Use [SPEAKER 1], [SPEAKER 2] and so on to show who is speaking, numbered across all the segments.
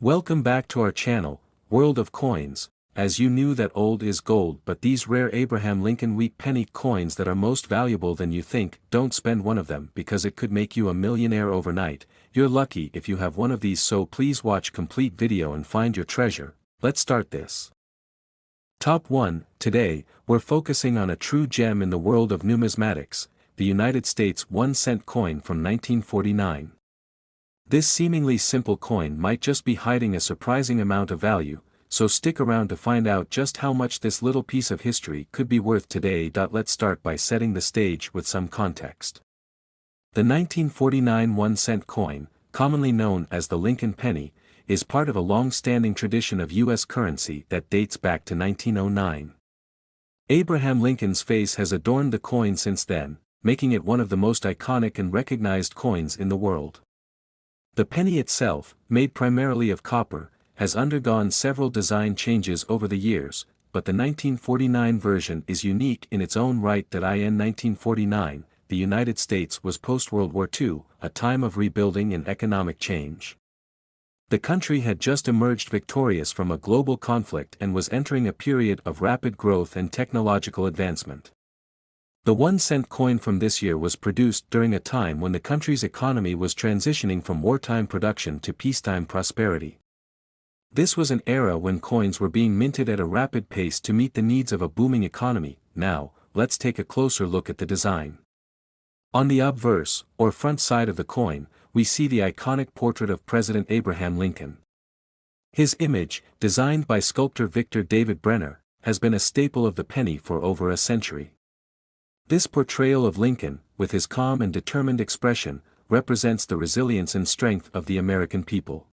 [SPEAKER 1] Welcome back to our channel, World of Coins. As you knew that old is gold, but these rare Abraham Lincoln Wheat Penny coins that are most valuable than you think, don't spend one of them because it could make you a millionaire overnight. You're lucky if you have one of these, so please watch complete video and find your treasure. Let's start this. Top 1. Today, we're focusing on a true gem in the world of numismatics, the United States 1-cent coin from 1949. This seemingly simple coin might just be hiding a surprising amount of value, so stick around to find out just how much this little piece of history could be worth today. Let's start by setting the stage with some context. The 1949 1-cent coin, commonly known as the Lincoln penny, is part of a long-standing tradition of U.S. currency that dates back to 1909. Abraham Lincoln's face has adorned the coin since then, making it one of the most iconic and recognized coins in the world. The penny itself, made primarily of copper, has undergone several design changes over the years, but the 1949 version is unique in its own right. In 1949, the United States was post-World War II, a time of rebuilding and economic change. The country had just emerged victorious from a global conflict and was entering a period of rapid growth and technological advancement. The 1-cent coin from this year was produced during a time when the country's economy was transitioning from wartime production to peacetime prosperity. This was an era when coins were being minted at a rapid pace to meet the needs of a booming economy. Now, let's take a closer look at the design. On the obverse, or front side of the coin, we see the iconic portrait of President Abraham Lincoln. His image, designed by sculptor Victor David Brenner, has been a staple of the penny for over a century. This portrayal of Lincoln, with his calm and determined expression, represents the resilience and strength of the American people.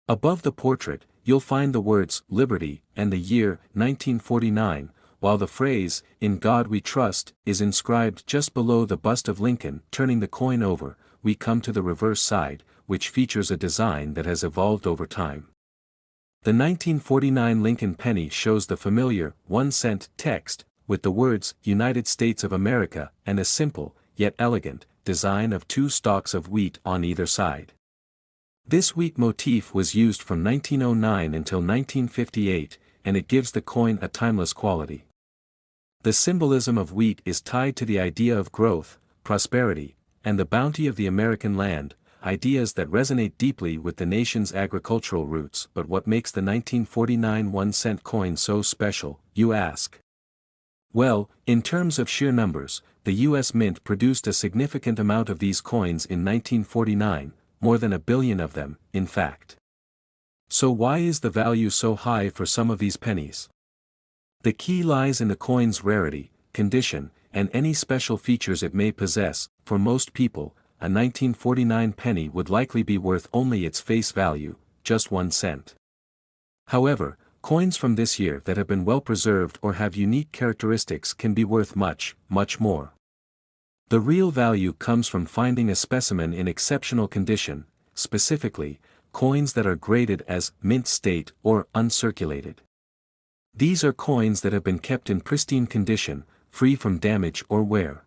[SPEAKER 1] Above the portrait, you'll find the words "Liberty" and the year 1949, while the phrase "In God We Trust" is inscribed just below the bust of Lincoln. Turning the coin over, we come to the reverse side, which features a design that has evolved over time. The 1949 Lincoln penny shows the familiar 1-cent text, with the words "United States of America" and a simple, yet elegant, design of two stalks of wheat on either side. This wheat motif was used from 1909 until 1958, and it gives the coin a timeless quality. The symbolism of wheat is tied to the idea of growth, prosperity, and the bounty of the American land, ideas that resonate deeply with the nation's agricultural roots. But what makes the 1949 1-cent coin so special, you ask? Well, in terms of sheer numbers, the U.S. Mint produced a significant amount of these coins in 1949, more than 1 billion of them, in fact. So why is the value so high for some of these pennies? The key lies in the coin's rarity, condition, and any special features it may possess. For most people, a 1949 penny would likely be worth only its face value, just 1 cent. However, coins from this year that have been well preserved or have unique characteristics can be worth much, much more. The real value comes from finding a specimen in exceptional condition, specifically, coins that are graded as mint state or uncirculated. These are coins that have been kept in pristine condition, free from damage or wear.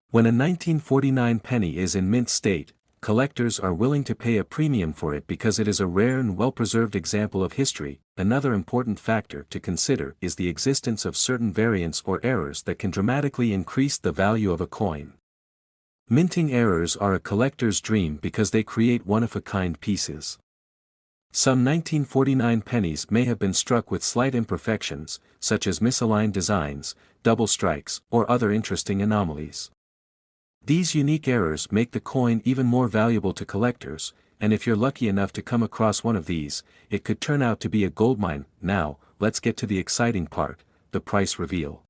[SPEAKER 1] When a 1949 penny is in mint state, collectors are willing to pay a premium for it because it is a rare and well-preserved example of history. Another important factor to consider is the existence of certain variants or errors that can dramatically increase the value of a coin. Minting errors are a collector's dream because they create one-of-a-kind pieces. Some 1949 pennies may have been struck with slight imperfections, such as misaligned designs, double strikes, or other interesting anomalies. These unique errors make the coin even more valuable to collectors, and if you're lucky enough to come across one of these, it could turn out to be a goldmine. Now, let's get to the exciting part, the price reveal.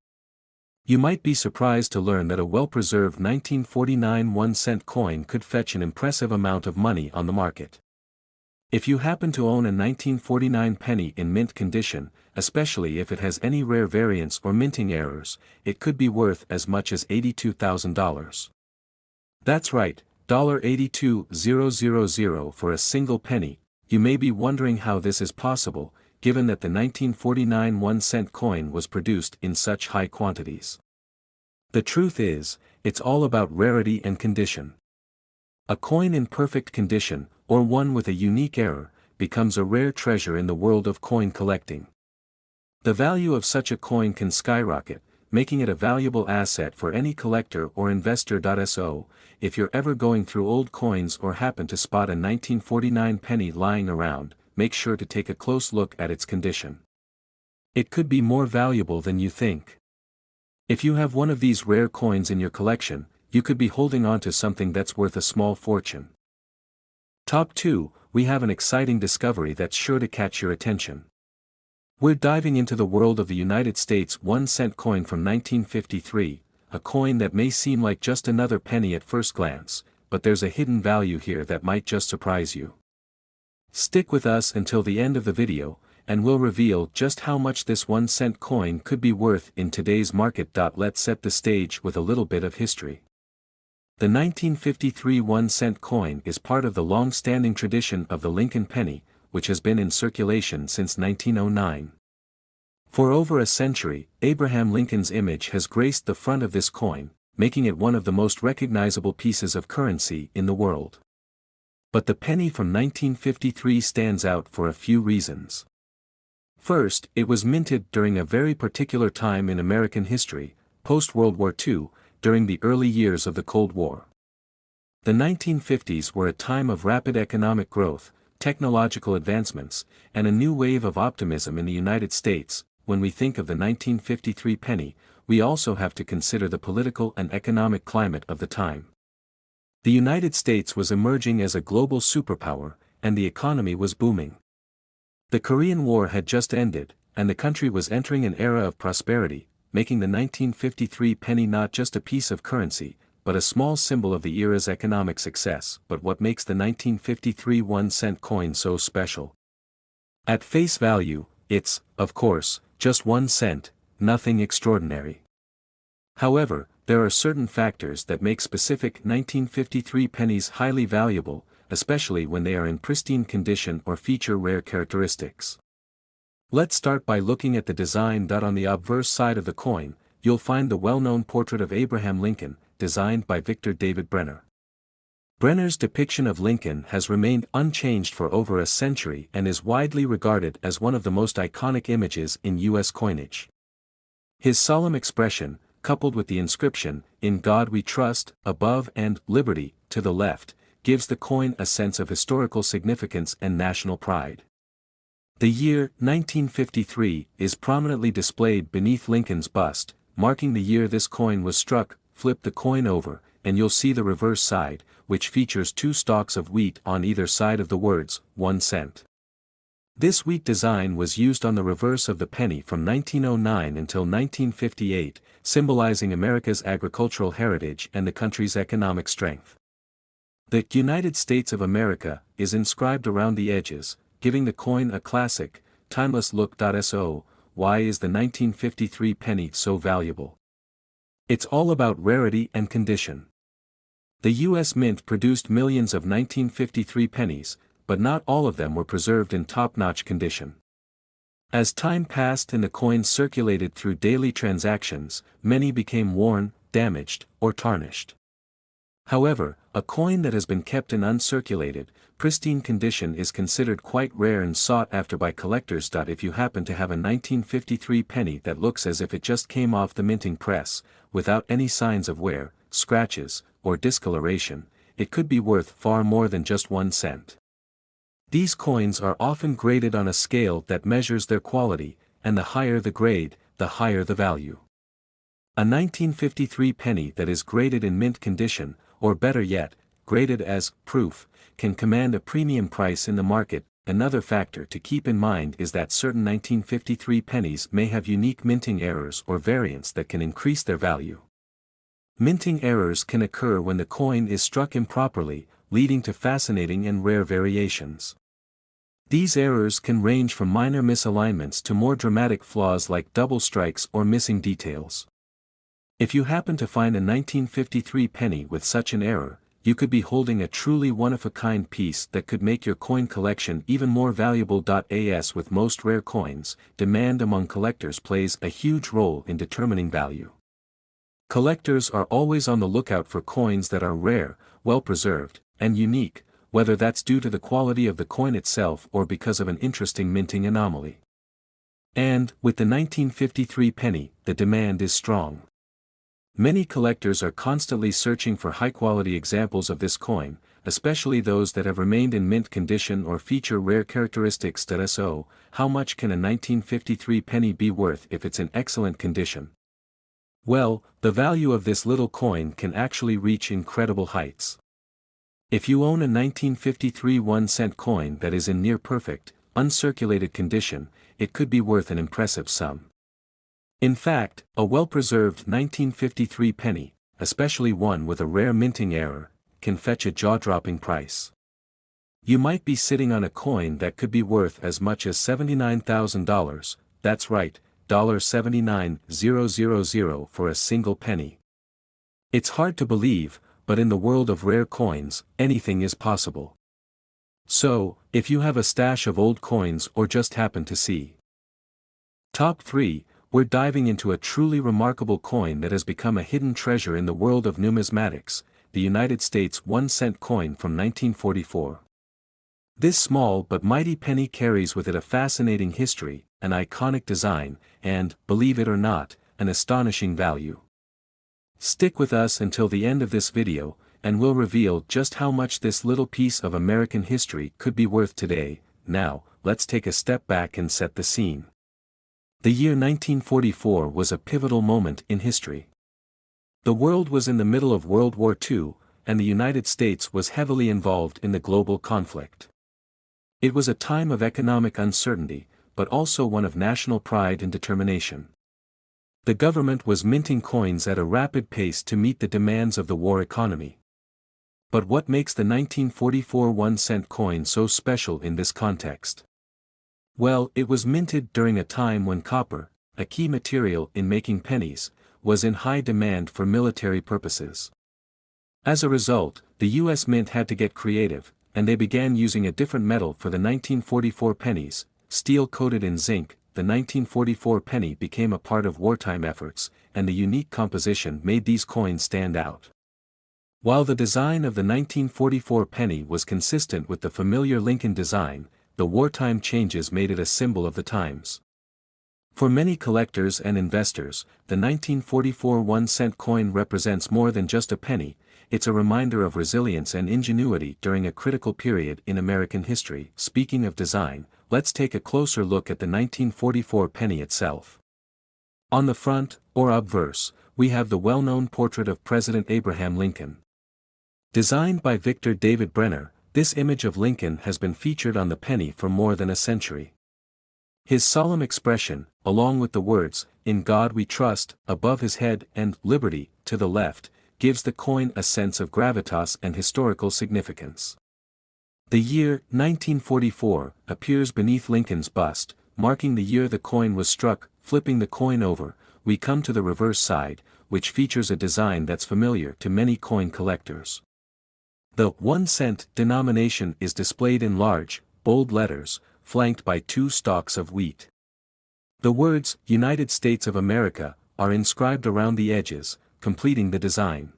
[SPEAKER 1] You might be surprised to learn that a well-preserved 1949 1-cent coin could fetch an impressive amount of money on the market. If you happen to own a 1949 penny in mint condition, especially if it has any rare variants or minting errors, it could be worth as much as $82,000. That's right, $82,000 for a single penny. You may be wondering how this is possible, given that the 1949 1-cent coin was produced in such high quantities. The truth is, it's all about rarity and condition. A coin in perfect condition, or one with a unique error, becomes a rare treasure in the world of coin collecting. The value of such a coin can skyrocket, making it a valuable asset for any collector or investor. So, if you're ever going through old coins or happen to spot a 1949 penny lying around, make sure to take a close look at its condition. It could be more valuable than you think. If you have one of these rare coins in your collection, you could be holding on to something that's worth a small fortune. Top 2, we have an exciting discovery that's sure to catch your attention. We're diving into the world of the United States 1-cent coin from 1953, a coin that may seem like just another penny at first glance, but there's a hidden value here that might just surprise you. Stick with us until the end of the video, and we'll reveal just how much this 1-cent coin could be worth in today's market. Let's set the stage with a little bit of history. The 1953 1-cent coin is part of the long-standing tradition of the Lincoln penny, which has been in circulation since 1909. For over a century, Abraham Lincoln's image has graced the front of this coin, making it one of the most recognizable pieces of currency in the world. But the penny from 1953 stands out for a few reasons. First, it was minted during a very particular time in American history, post-World War II, during the early years of the Cold War. The 1950s were a time of rapid economic growth, technological advancements, and a new wave of optimism in the United States. When we think of the 1953 penny, we also have to consider the political and economic climate of the time. The United States was emerging as a global superpower, and the economy was booming. The Korean War had just ended, and the country was entering an era of prosperity, making the 1953 penny not just a piece of currency, but a small symbol of the era's economic success. But what makes the 1953 1-cent coin so special? At face value, it's, of course, just 1 cent, nothing extraordinary. However, there are certain factors that make specific 1953 pennies highly valuable, especially when they are in pristine condition or feature rare characteristics. Let's start by looking at the design. On the obverse side of the coin, you'll find the well-known portrait of Abraham Lincoln, designed by Victor David Brenner. Brenner's depiction of Lincoln has remained unchanged for over a century and is widely regarded as one of the most iconic images in U.S. coinage. His solemn expression, coupled with the inscription, "In God We Trust," above and "Liberty," to the left, gives the coin a sense of historical significance and national pride. The year 1953 is prominently displayed beneath Lincoln's bust, marking the year this coin was struck. Flip the coin over, and you'll see the reverse side, which features 2 stalks of wheat on either side of the words, 1 cent. This wheat design was used on the reverse of the penny from 1909 until 1958, symbolizing America's agricultural heritage and the country's economic strength. The United States of America is inscribed around the edges, giving the coin a classic, timeless look. So, why is the 1953 penny so valuable? It's all about rarity and condition. The U.S. Mint produced millions of 1953 pennies, but not all of them were preserved in top-notch condition. As time passed and the coins circulated through daily transactions, many became worn, damaged, or tarnished. However, a coin that has been kept in uncirculated, pristine condition is considered quite rare and sought after by collectors. If you happen to have a 1953 penny that looks as if it just came off the minting press, without any signs of wear, scratches, or discoloration, it could be worth far more than just 1 cent. These coins are often graded on a scale that measures their quality, and the higher the grade, the higher the value. A 1953 penny that is graded in mint condition, or better yet, graded as proof, can command a premium price in the market. Another factor to keep in mind is that certain 1953 pennies may have unique minting errors or variants that can increase their value. Minting errors can occur when the coin is struck improperly, leading to fascinating and rare variations. These errors can range from minor misalignments to more dramatic flaws like double strikes or missing details. If you happen to find a 1953 penny with such an error, you could be holding a truly one-of-a-kind piece that could make your coin collection even more valuable. As with most rare coins, demand among collectors plays a huge role in determining value. Collectors are always on the lookout for coins that are rare, well-preserved, and unique, whether that's due to the quality of the coin itself or because of an interesting minting anomaly. And, with the 1953 penny, the demand is strong. Many collectors are constantly searching for high-quality examples of this coin, especially those that have remained in mint condition or feature rare characteristics. So, how much can a 1953 penny be worth if it's in excellent condition? Well, the value of this little coin can actually reach incredible heights. If you own a 1953 1-cent coin that is in near-perfect, uncirculated condition, it could be worth an impressive sum. In fact, a well-preserved 1953 penny, especially one with a rare minting error, can fetch a jaw-dropping price. You might be sitting on a coin that could be worth as much as $79,000, that's right, $79,000 for a single penny. It's hard to believe, but in the world of rare coins, anything is possible. So, if you have a stash of old coins or just happen to see Top 3, we're diving into a truly remarkable coin that has become a hidden treasure in the world of numismatics, the United States 1-cent coin from 1944. This small but mighty penny carries with it a fascinating history, an iconic design, and, believe it or not, an astonishing value. Stick with us until the end of this video, and we'll reveal just how much this little piece of American history could be worth today. Now, let's take a step back and set the scene. The year 1944 was a pivotal moment in history. The world was in the middle of World War II, and the United States was heavily involved in the global conflict. It was a time of economic uncertainty, but also one of national pride and determination. The government was minting coins at a rapid pace to meet the demands of the war economy. But what makes the 1944 1-cent coin so special in this context? Well, it was minted during a time when copper, a key material in making pennies, was in high demand for military purposes. As a result, the U.S. Mint had to get creative, and they began using a different metal for the 1944 pennies, steel coated in zinc. The 1944 penny became a part of wartime efforts, and the unique composition made these coins stand out. While the design of the 1944 penny was consistent with the familiar Lincoln design, the wartime changes made it a symbol of the times. For many collectors and investors, the 1944 1-cent coin represents more than just a penny. It's a reminder of resilience and ingenuity during a critical period in American history. Speaking of design, let's take a closer look at the 1944 penny itself. On the front, or obverse, we have the well-known portrait of President Abraham Lincoln. Designed by Victor David Brenner, this image of Lincoln has been featured on the penny for more than a century. His solemn expression, along with the words, "In God We Trust," above his head and "Liberty," to the left, gives the coin a sense of gravitas and historical significance. The year 1944 appears beneath Lincoln's bust, marking the year the coin was struck. Flipping the coin over, we come to the reverse side, which features a design that's familiar to many coin collectors. The 1-cent denomination is displayed in large, bold letters, flanked by 2 stalks of wheat. The words, "United States of America," are inscribed around the edges, completing the design.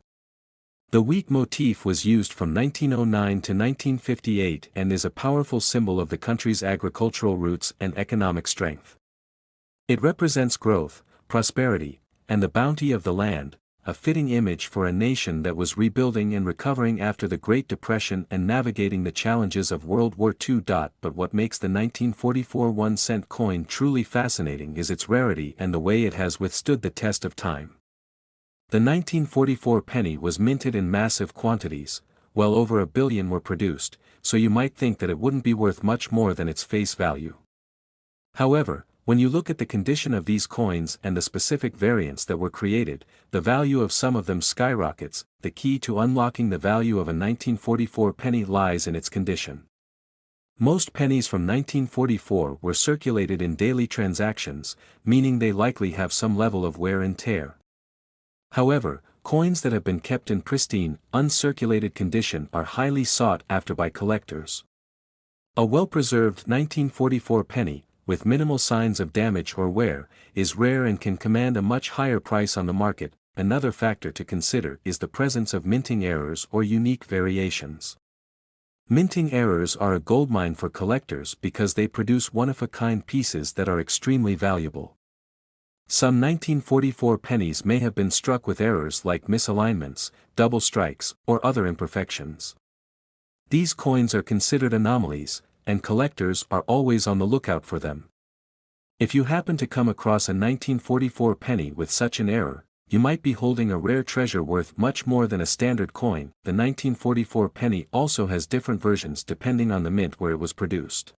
[SPEAKER 1] The wheat motif was used from 1909 to 1958 and is a powerful symbol of the country's agricultural roots and economic strength. It represents growth, prosperity, and the bounty of the land, a fitting image for a nation that was rebuilding and recovering after the Great Depression and navigating the challenges of World War II. But what makes the 1944 1-cent coin truly fascinating is its rarity and the way it has withstood the test of time. The 1944 penny was minted in massive quantities, well over 1 billion were produced, so you might think that it wouldn't be worth much more than its face value. However, when you look at the condition of these coins and the specific variants that were created, the value of some of them skyrockets. The key to unlocking the value of a 1944 penny lies in its condition. Most pennies from 1944 were circulated in daily transactions, meaning they likely have some level of wear and tear. However, coins that have been kept in pristine, uncirculated condition are highly sought after by collectors. A well-preserved 1944 penny, with minimal signs of damage or wear, is rare and can command a much higher price on the market. Another factor to consider is the presence of minting errors or unique variations. Minting errors are a goldmine for collectors because they produce one-of-a-kind pieces that are extremely valuable. Some 1944 pennies may have been struck with errors like misalignments, double strikes, or other imperfections. These coins are considered anomalies, and collectors are always on the lookout for them. If you happen to come across a 1944 penny with such an error, you might be holding a rare treasure worth much more than a standard coin. The 1944 penny also has different versions depending on the mint where it was produced.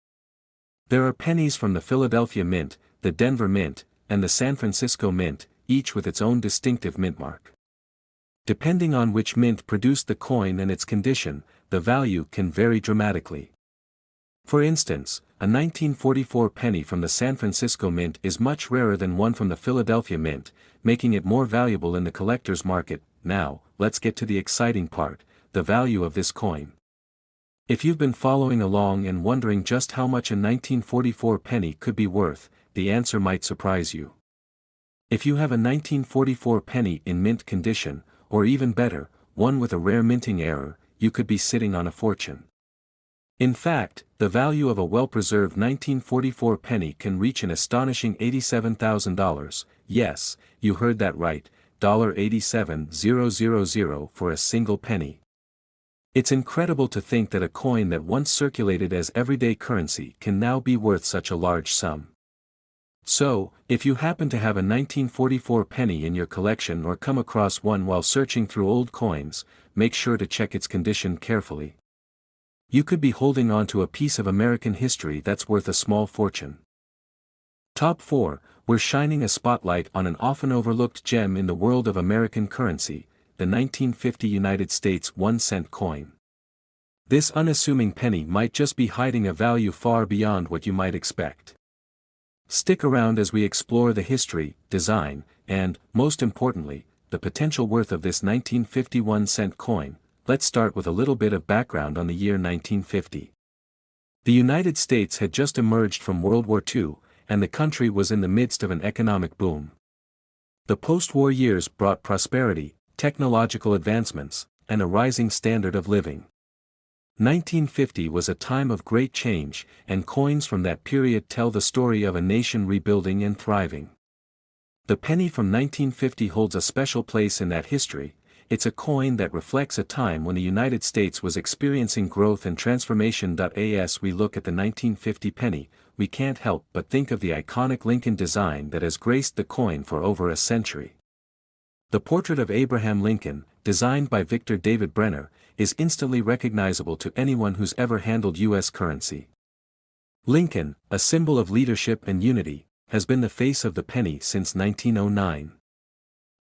[SPEAKER 1] There are pennies from the Philadelphia Mint, the Denver Mint, and the San Francisco Mint, each with its own distinctive mint mark. Depending on which mint produced the coin and its condition, the value can vary dramatically. For instance, a 1944 penny from the San Francisco Mint is much rarer than one from the Philadelphia Mint, making it more valuable in the collector's market. Now, let's get to the exciting part, the value of this coin. If you've been following along and wondering just how much a 1944 penny could be worth, the answer might surprise you. If you have a 1944 penny in mint condition, or even better, one with a rare minting error, you could be sitting on a fortune. In fact, the value of a well-preserved 1944 penny can reach an astonishing $87,000, yes, you heard that right, $87,000 for a single penny. It's incredible to think that a coin that once circulated as everyday currency can now be worth such a large sum. So, if you happen to have a 1944 penny in your collection or come across one while searching through old coins, make sure to check its condition carefully. You could be holding on to a piece of American history that's worth a small fortune. Top 4, we're shining a spotlight on an often overlooked gem in the world of American currency, the 1950 United States 1-cent coin. This unassuming penny might just be hiding a value far beyond what you might expect. Stick around as we explore the history, design, and, most importantly, the potential worth of this 1950 1-cent coin. Let's start with a little bit of background on the year 1950. The United States had just emerged from World War II, and the country was in the midst of an economic boom. The post-war years brought prosperity, technological advancements, and a rising standard of living. 1950 was a time of great change, and coins from that period tell the story of a nation rebuilding and thriving. The penny from 1950 holds a special place in that history. It's a coin that reflects a time when the United States was experiencing growth and transformation. As we look at the 1950 penny, we can't help but think of the iconic Lincoln design that has graced the coin for over a century. The portrait of Abraham Lincoln, designed by Victor David Brenner, is instantly recognizable to anyone who's ever handled U.S. currency. Lincoln, a symbol of leadership and unity, has been the face of the penny since 1909.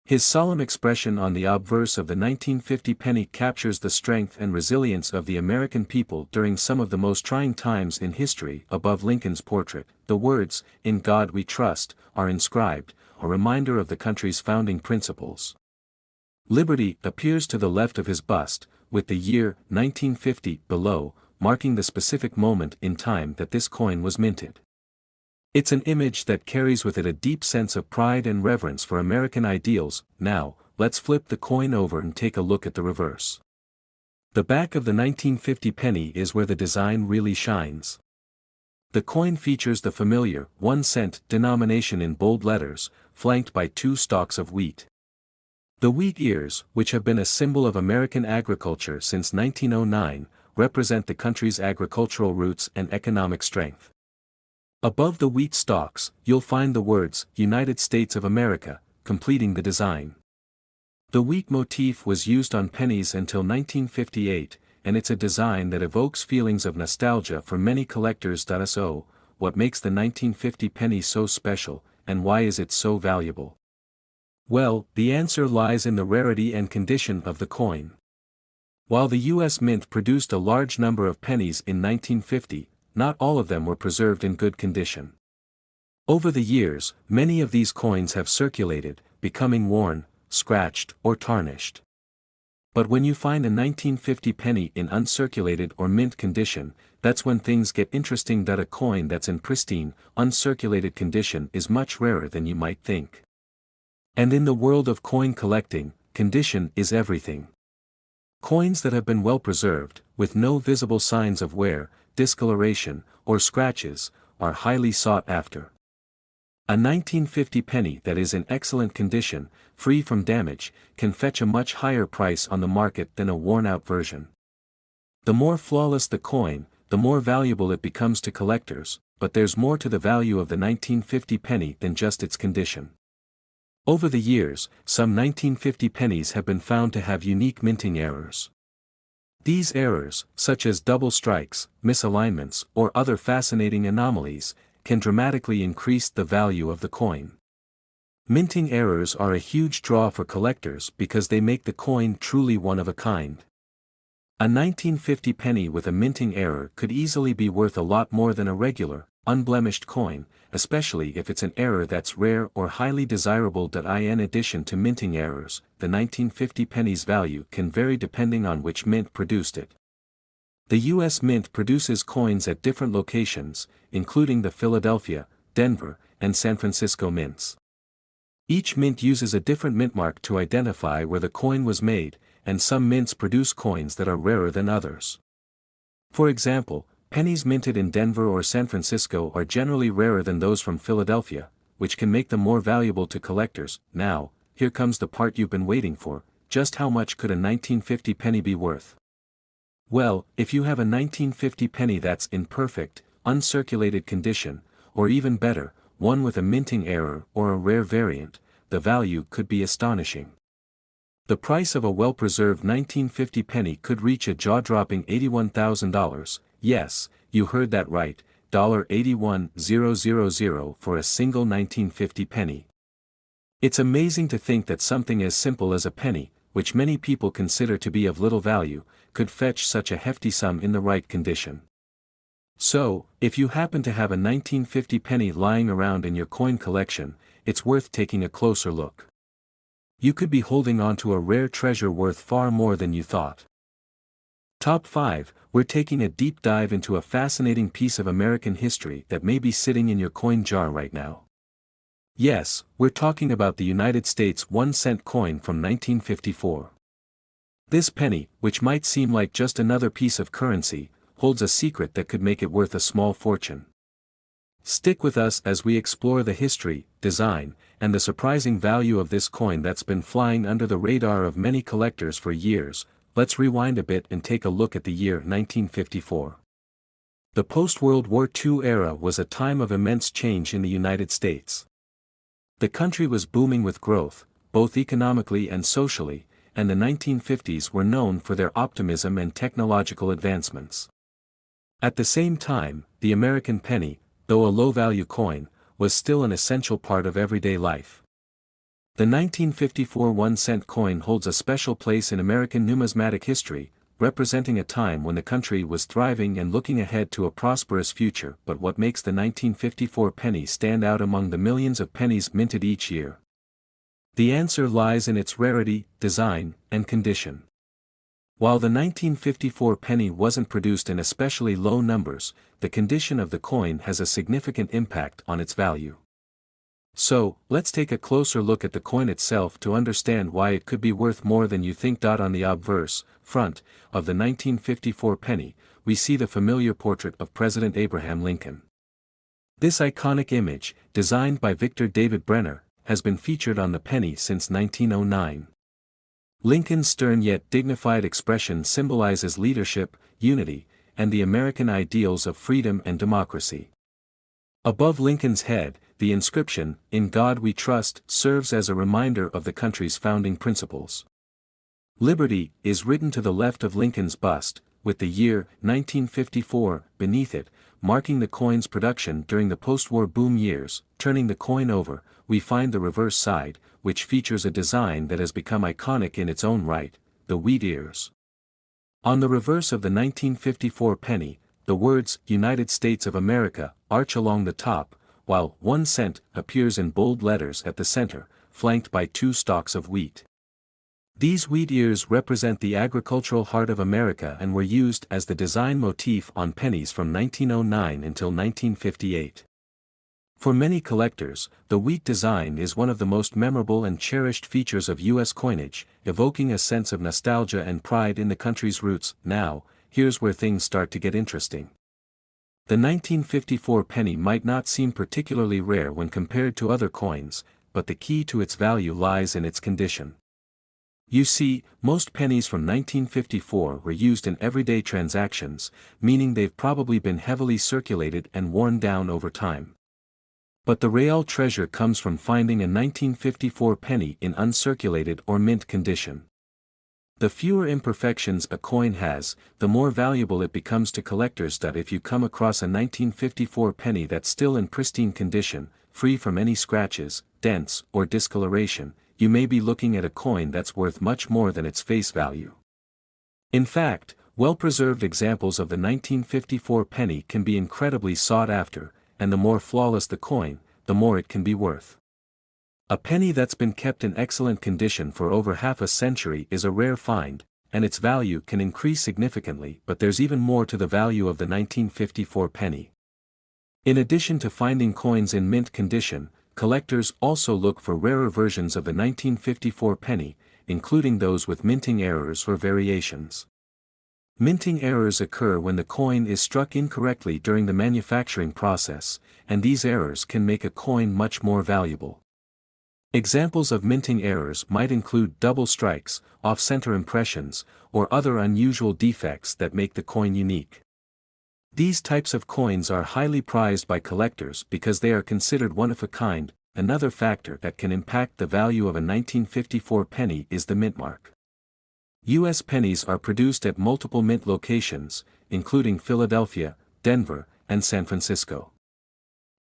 [SPEAKER 1] His solemn expression on the obverse of the 1950 penny captures the strength and resilience of the American people during some of the most trying times in history. Above Lincoln's portrait, the words, "In God We Trust," are inscribed, a reminder of the country's founding principles. Liberty appears to the left of his bust, with the year 1950 below, marking the specific moment in time that this coin was minted. It's an image that carries with it a deep sense of pride and reverence for American ideals. Now, let's flip the coin over and take a look at the reverse. The back of the 1950 penny is where the design really shines. The coin features the familiar 1-cent denomination in bold letters, flanked by 2 stalks of wheat. The wheat ears, which have been a symbol of American agriculture since 1909, represent the country's agricultural roots and economic strength. Above the wheat stalks, you'll find the words, United States of America, completing the design. The wheat motif was used on pennies until 1958, and it's a design that evokes feelings of nostalgia for many collectors. So, what makes the 1950 penny so special, and why is it so valuable? Well, the answer lies in the rarity and condition of the coin. While the U.S. Mint produced a large number of pennies in 1950, not all of them were preserved in good condition. Over the years, many of these coins have circulated, becoming worn, scratched, or tarnished. But when you find a 1950 penny in uncirculated or mint condition, that's when things get interesting. A coin that's in pristine, uncirculated condition is much rarer than you might think. And in the world of coin collecting, condition is everything. Coins that have been well preserved, with no visible signs of wear, discoloration, or scratches, are highly sought after. A 1950 penny that is in excellent condition, free from damage, can fetch a much higher price on the market than a worn-out version. The more flawless the coin, the more valuable it becomes to collectors, but there's more to the value of the 1950 penny than just its condition. Over the years, some 1950 pennies have been found to have unique minting errors. These errors, such as double strikes, misalignments, or other fascinating anomalies, can dramatically increase the value of the coin. Minting errors are a huge draw for collectors because they make the coin truly one of a kind. A 1950 penny with a minting error could easily be worth a lot more than a regular, unblemished coin, especially if it's an error that's rare or highly desirable. In addition to minting errors, the 1950 penny's value can vary depending on which mint produced it. The U.S. Mint produces coins at different locations, including the Philadelphia, Denver, and San Francisco mints. Each mint uses a different mint mark to identify where the coin was made, and some mints produce coins that are rarer than others. For example, pennies minted in Denver or San Francisco are generally rarer than those from Philadelphia, which can make them more valuable to collectors. Now, here comes the part you've been waiting for: just how much could a 1950 penny be worth? Well, if you have a 1950 penny that's in perfect, uncirculated condition, or even better, one with a minting error or a rare variant, the value could be astonishing. The price of a well-preserved 1950 penny could reach a jaw-dropping $81,000, yes, you heard that right, $81,000 for a single 1950 penny. It's amazing to think that something as simple as a penny, which many people consider to be of little value, could fetch such a hefty sum in the right condition. So, if you happen to have a 1950 penny lying around in your coin collection, it's worth taking a closer look. You could be holding on to a rare treasure worth far more than you thought. Top 5, we're taking a deep dive into a fascinating piece of American history that may be sitting in your coin jar right now. Yes, we're talking about the United States 1-cent coin from 1954. This penny, which might seem like just another piece of currency, holds a secret that could make it worth a small fortune. Stick with us as we explore the history, design, and the surprising value of this coin that's been flying under the radar of many collectors for years. Let's rewind a bit and take a look at the year 1954. The post-World War II era was a time of immense change in the United States. The country was booming with growth, both economically and socially, and the 1950s were known for their optimism and technological advancements. At the same time, the American penny, though a low-value coin, was still an essential part of everyday life. The 1954 1-cent coin holds a special place in American numismatic history, representing a time when the country was thriving and looking ahead to a prosperous future. But what makes the 1954 penny stand out among the millions of pennies minted each year? The answer lies in its rarity, design, and condition. While the 1954 penny wasn't produced in especially low numbers, the condition of the coin has a significant impact on its value. So, let's take a closer look at the coin itself to understand why it could be worth more than you think. On the obverse front of the 1954 penny, we see the familiar portrait of President Abraham Lincoln. This iconic image, designed by Victor David Brenner, has been featured on the penny since 1909. Lincoln's stern yet dignified expression symbolizes leadership, unity, and the American ideals of freedom and democracy. Above Lincoln's head, the inscription, "In God We Trust," serves as a reminder of the country's founding principles. Liberty is written to the left of Lincoln's bust, with the year 1954 beneath it, marking the coin's production during the post-war boom years. Turning the coin over, we find the reverse side, which features a design that has become iconic in its own right, the wheat ears. On the reverse of the 1954 penny, the words "United States of America" arch along the top, while 1 cent appears in bold letters at the center, flanked by 2 stalks of wheat. These wheat ears represent the agricultural heart of America and were used as the design motif on pennies from 1909 until 1958. For many collectors, the wheat design is one of the most memorable and cherished features of U.S. coinage, evoking a sense of nostalgia and pride in the country's roots. Now, here's where things start to get interesting. The 1954 penny might not seem particularly rare when compared to other coins, but the key to its value lies in its condition. You see, most pennies from 1954 were used in everyday transactions, meaning they've probably been heavily circulated and worn down over time. But the real treasure comes from finding a 1954 penny in uncirculated or mint condition. The fewer imperfections a coin has, the more valuable it becomes to collectors. If you come across a 1954 penny that's still in pristine condition, free from any scratches, dents, or discoloration, you may be looking at a coin that's worth much more than its face value. In fact, well-preserved examples of the 1954 penny can be incredibly sought after, and the more flawless the coin, the more it can be worth. A penny that's been kept in excellent condition for over half a century is a rare find, and its value can increase significantly. But there's even more to the value of the 1954 penny. In addition to finding coins in mint condition, collectors also look for rarer versions of the 1954 penny, including those with minting errors or variations. Minting errors occur when the coin is struck incorrectly during the manufacturing process, and these errors can make a coin much more valuable. Examples of minting errors might include double strikes, off-center impressions, or other unusual defects that make the coin unique. These types of coins are highly prized by collectors because they are considered one of a kind. Another factor that can impact the value of a 1954 penny is the mint mark. U.S. pennies are produced at multiple mint locations, including Philadelphia, Denver, and San Francisco.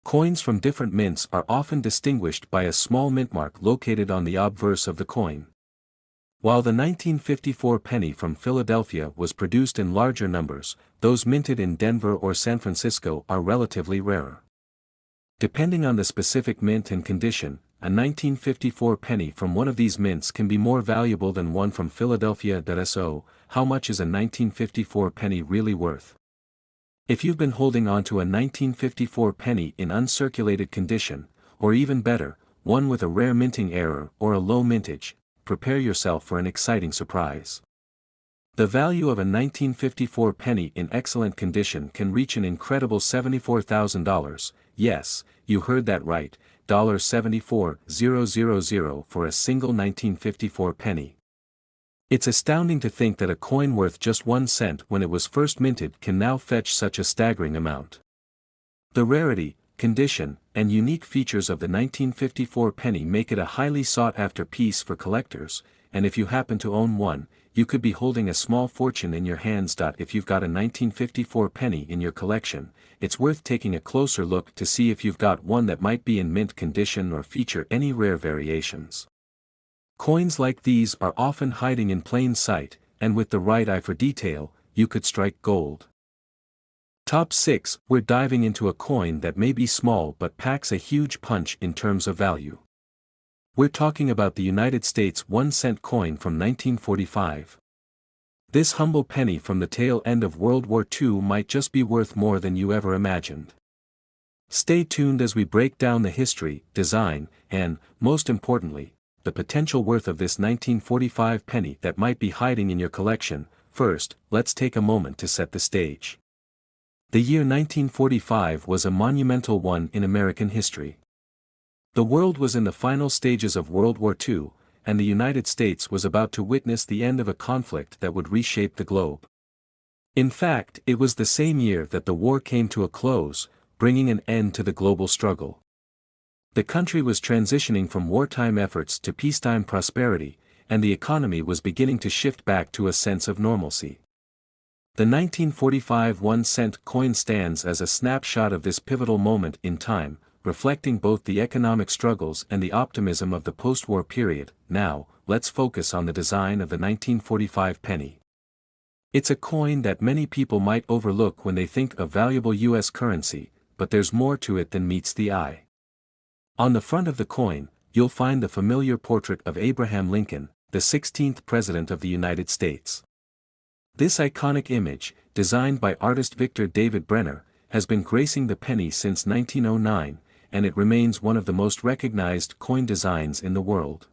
[SPEAKER 1] Coins from different mints are often distinguished by a small mint mark located on the obverse of the coin. While the 1954 penny from Philadelphia was produced in larger numbers, those minted in Denver or San Francisco are relatively rarer. Depending on the specific mint and condition, a 1954 penny from one of these mints can be more valuable than one from Philadelphia. So, how much is a 1954 penny really worth? If you've been holding on to a 1954 penny in uncirculated condition, or even better, one with a rare minting error or a low mintage, prepare yourself for an exciting surprise. The value of a 1954 penny in excellent condition can reach an incredible $74,000, yes, you heard that right, $74,000 for a single 1954 penny. It's astounding to think that a coin worth just 1 cent when it was first minted can now fetch such a staggering amount. The rarity, condition, and unique features of the 1954 penny make it a highly sought-after piece for collectors, and if you happen to own one, you could be holding a small fortune in your hands. If you've got a 1954 penny in your collection, it's worth taking a closer look to see if you've got one that might be in mint condition or feature any rare variations. Coins like these are often hiding in plain sight, and with the right eye for detail, you could strike gold. Top 6, we're diving into a coin that may be small but packs a huge punch in terms of value. We're talking about the United States 1 cent coin from 1945. This humble penny from the tail end of World War II might just be worth more than you ever imagined. Stay tuned as we break down the history, design, and, most importantly, the potential worth of this 1945 penny that might be hiding in your collection. First, let's take a moment to set the stage. The year 1945 was a monumental one in American history. The world was in the final stages of World War II, and the United States was about to witness the end of a conflict that would reshape the globe. In fact, it was the same year that the war came to a close, bringing an end to the global struggle. The country was transitioning from wartime efforts to peacetime prosperity, and the economy was beginning to shift back to a sense of normalcy. The 1945 1-cent coin stands as a snapshot of this pivotal moment in time, reflecting both the economic struggles and the optimism of the post-war period. Now, let's focus on the design of the 1945 penny. It's a coin that many people might overlook when they think of valuable U.S. currency, but there's more to it than meets the eye. On the front of the coin, you'll find the familiar portrait of Abraham Lincoln, the 16th President of the United States. This iconic image, designed by artist Victor David Brenner, has been gracing the penny since 1909, and it remains one of the most recognized coin designs in the world.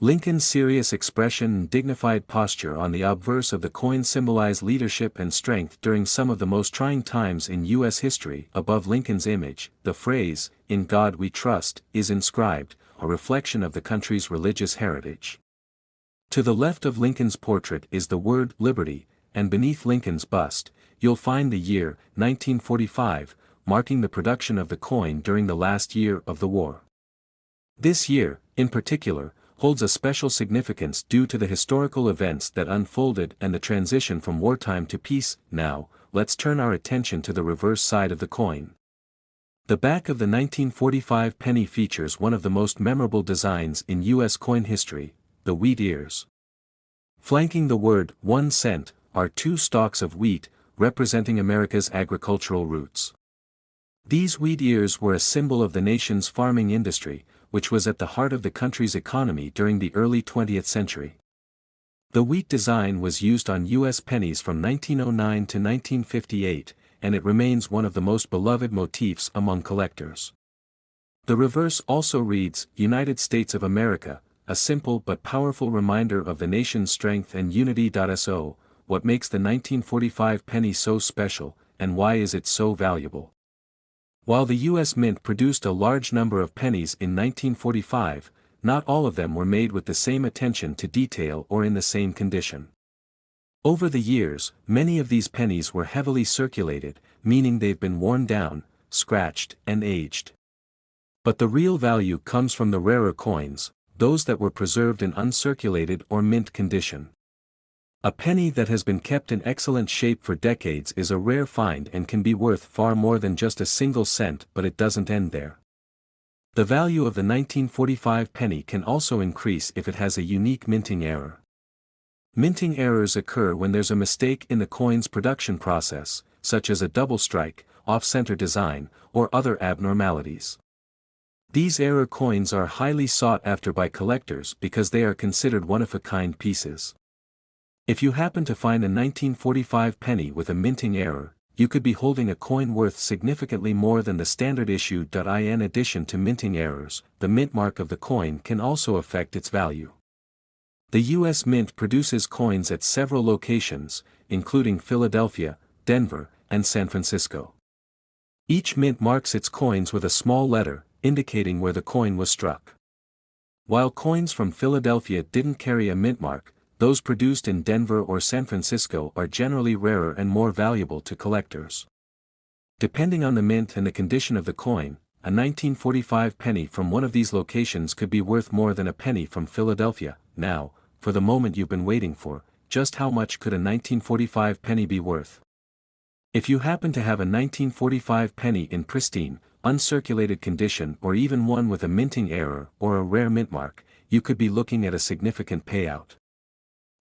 [SPEAKER 1] Lincoln's serious expression and dignified posture on the obverse of the coin symbolize leadership and strength during some of the most trying times in U.S. history. Above Lincoln's image, the phrase, "In God We Trust," is inscribed, a reflection of the country's religious heritage. To the left of Lincoln's portrait is the word "Liberty," and beneath Lincoln's bust, you'll find the year, 1945, marking the production of the coin during the last year of the war. This year, in particular, holds a special significance due to the historical events that unfolded and the transition from wartime to peace. Now, let's turn our attention to the reverse side of the coin. The back of the 1945 penny features one of the most memorable designs in U.S. coin history, the wheat ears. Flanking the word 1 cent are two stalks of wheat, representing America's agricultural roots. These wheat ears were a symbol of the nation's farming industry, which was at the heart of the country's economy during the early 20th century. The wheat design was used on U.S. pennies from 1909 to 1958, and it remains one of the most beloved motifs among collectors. The reverse also reads, "United States of America," a simple but powerful reminder of the nation's strength and unity. So, what makes the 1945 penny so special, and why is it so valuable? While the U.S. Mint produced a large number of pennies in 1945, not all of them were made with the same attention to detail or in the same condition. Over the years, many of these pennies were heavily circulated, meaning they've been worn down, scratched, and aged. But the real value comes from the rarer coins, those that were preserved in uncirculated or mint condition. A penny that has been kept in excellent shape for decades is a rare find and can be worth far more than just a single cent, but it doesn't end there. The value of the 1945 penny can also increase if it has a unique minting error. Minting errors occur when there's a mistake in the coin's production process, such as a double strike, off-center design, or other abnormalities. These error coins are highly sought after by collectors because they are considered one-of-a-kind pieces. If you happen to find a 1945 penny with a minting error, you could be holding a coin worth significantly more than the standard issue. In addition to minting errors, the mint mark of the coin can also affect its value. The U.S. Mint produces coins at several locations, including Philadelphia, Denver, and San Francisco. Each mint marks its coins with a small letter, indicating where the coin was struck. While coins from Philadelphia didn't carry a mint mark, those produced in Denver or San Francisco are generally rarer and more valuable to collectors. Depending on the mint and the condition of the coin, a 1945 penny from one of these locations could be worth more than a penny from Philadelphia. Now, for the moment you've been waiting for, just how much could a 1945 penny be worth? If you happen to have a 1945 penny in pristine, uncirculated condition or even one with a minting error or a rare mint mark, you could be looking at a significant payout.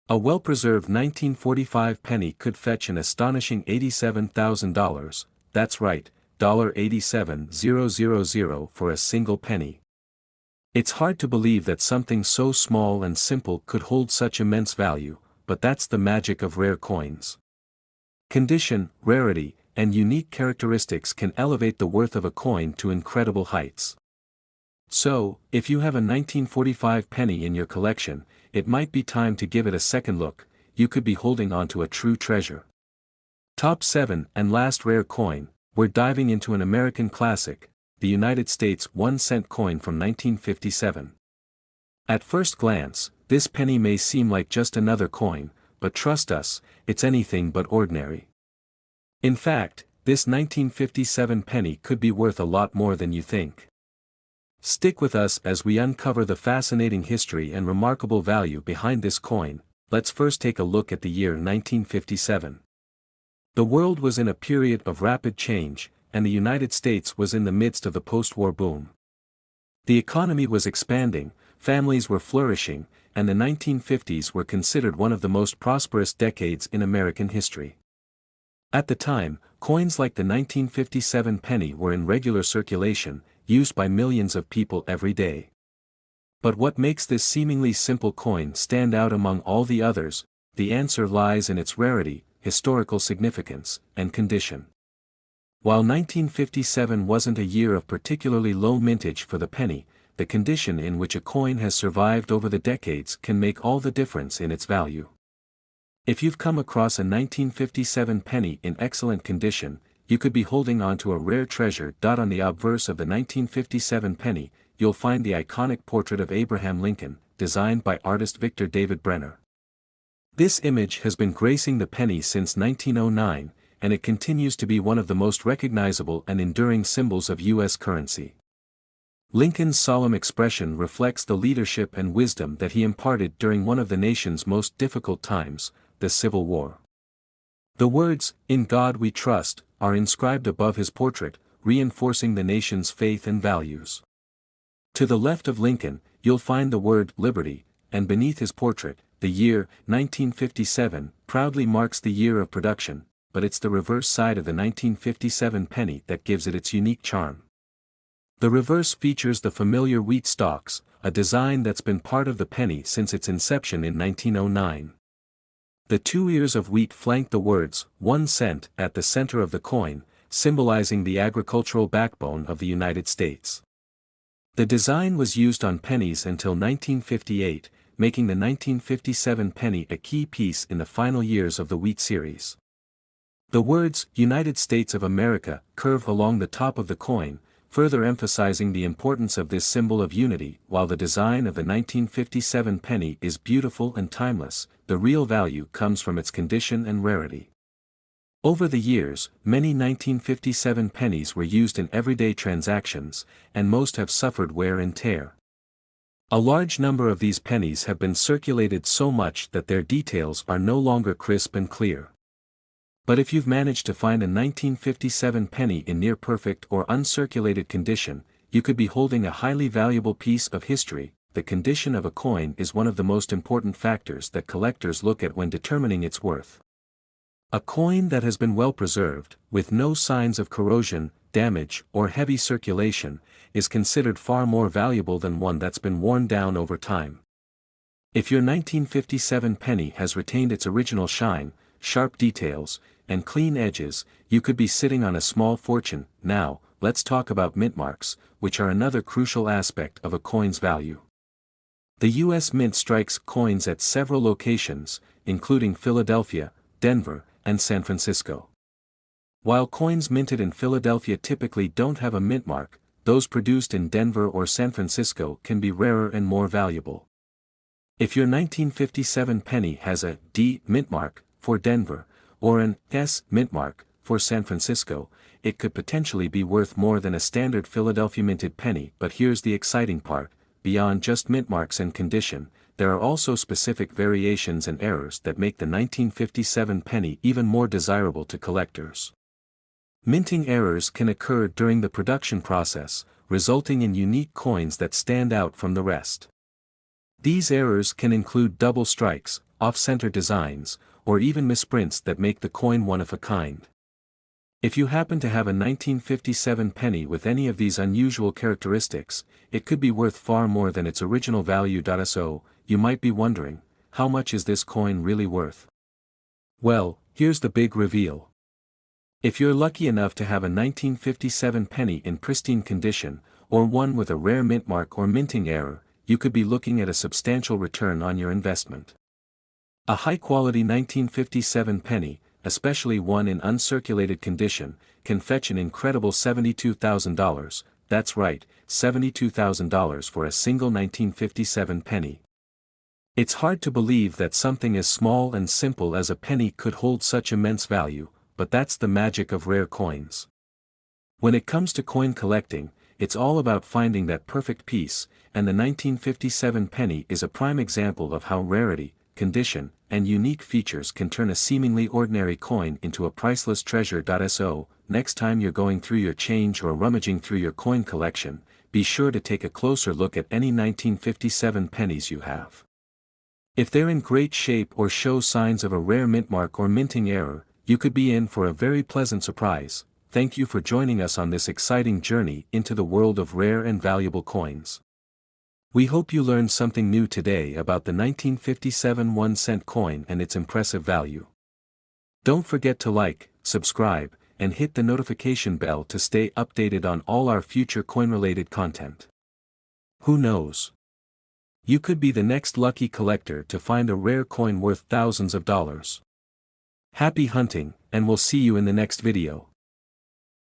[SPEAKER 1] A well-preserved 1945 penny could fetch an astonishing $87,000, that's right, $87,000 for a single penny. It's hard to believe that something so small and simple could hold such immense value, but that's the magic of rare coins. Condition, rarity, and unique characteristics can elevate the worth of a coin to incredible heights. So, if you have a 1945 penny in your collection, it might be time to give it a second look. You could be holding on to a true treasure. Top 7 and last rare coin, we're diving into an American classic, the United States 1-cent coin from 1957. At first glance, this penny may seem like just another coin, but trust us, it's anything but ordinary. In fact, this 1957 penny could be worth a lot more than you think. Stick with us as we uncover the fascinating history and remarkable value behind this coin. Let's first take a look at the year 1957. The world was in a period of rapid change, and the United States was in the midst of the post-war boom. The economy was expanding, families were flourishing, and the 1950s were considered one of the most prosperous decades in American history. At the time, coins like the 1957 penny were in regular circulation, used by millions of people every day. But what makes this seemingly simple coin stand out among all the others? The answer lies in its rarity, historical significance, and condition. While 1957 wasn't a year of particularly low mintage for the penny, the condition in which a coin has survived over the decades can make all the difference in its value. If you've come across a 1957 penny in excellent condition, you could be holding on to a rare treasure. On the obverse of the 1957 penny, you'll find the iconic portrait of Abraham Lincoln, designed by artist Victor David Brenner. This image has been gracing the penny since 1909, and it continues to be one of the most recognizable and enduring symbols of U.S. currency. Lincoln's solemn expression reflects the leadership and wisdom that he imparted during one of the nation's most difficult times, the Civil War. The words, "In God we trust," are inscribed above his portrait, reinforcing the nation's faith and values. To the left of Lincoln, you'll find the word "Liberty," and beneath his portrait, the year, 1957, proudly marks the year of production, but it's the reverse side of the 1957 penny that gives it its unique charm. The reverse features the familiar wheat stalks, a design that's been part of the penny since its inception in 1909. The two ears of wheat flank the words, 1 cent, at the center of the coin, symbolizing the agricultural backbone of the United States. The design was used on pennies until 1958, making the 1957 penny a key piece in the final years of the wheat series. The words, "United States of America," curve along the top of the coin, further emphasizing the importance of this symbol of unity. While the design of the 1957 penny is beautiful and timeless, the real value comes from its condition and rarity. Over the years, many 1957 pennies were used in everyday transactions, and most have suffered wear and tear. A large number of these pennies have been circulated so much that their details are no longer crisp and clear. But if you've managed to find a 1957 penny in near-perfect or uncirculated condition, you could be holding a highly valuable piece of history. The condition of a coin is one of the most important factors that collectors look at when determining its worth. A coin that has been well preserved, with no signs of corrosion, damage, or heavy circulation, is considered far more valuable than one that's been worn down over time. If your 1957 penny has retained its original shine, sharp details, and clean edges, you could be sitting on a small fortune. Now, let's talk about mint marks, which are another crucial aspect of a coin's value. The U.S. Mint strikes coins at several locations, including Philadelphia, Denver, and San Francisco. While coins minted in Philadelphia typically don't have a mint mark, those produced in Denver or San Francisco can be rarer and more valuable. If your 1957 penny has a D mint mark for Denver, or an S mint mark for San Francisco, it could potentially be worth more than a standard Philadelphia minted penny. But here's the exciting part: beyond just mint marks and condition, there are also specific variations and errors that make the 1957 penny even more desirable to collectors. Minting errors can occur during the production process, resulting in unique coins that stand out from the rest. These errors can include double strikes, off-center designs, or even misprints that make the coin one of a kind. If you happen to have a 1957 penny with any of these unusual characteristics, it could be worth far more than its original value. So, you might be wondering, how much is this coin really worth? Well, here's the big reveal. If you're lucky enough to have a 1957 penny in pristine condition, or one with a rare mint mark or minting error, you could be looking at a substantial return on your investment. A high-quality 1957 penny, especially one in uncirculated condition, can fetch an incredible $72,000, that's right, $72,000 for a single 1957 penny. It's hard to believe that something as small and simple as a penny could hold such immense value, but that's the magic of rare coins. When it comes to coin collecting, it's all about finding that perfect piece, and the 1957 penny is a prime example of how rarity, condition, and unique features can turn a seemingly ordinary coin into a priceless treasure. So, next time you're going through your change or rummaging through your coin collection, be sure to take a closer look at any 1957 pennies you have. If they're in great shape or show signs of a rare mint mark or minting error, you could be in for a very pleasant surprise. Thank you for joining us on this exciting journey into the world of rare and valuable coins. We hope you learned something new today about the 1957 1-cent coin and its impressive value. Don't forget to like, subscribe, and hit the notification bell to stay updated on all our future coin-related content. Who knows? You could be the next lucky collector to find a rare coin worth thousands of dollars. Happy hunting, and we'll see you in the next video.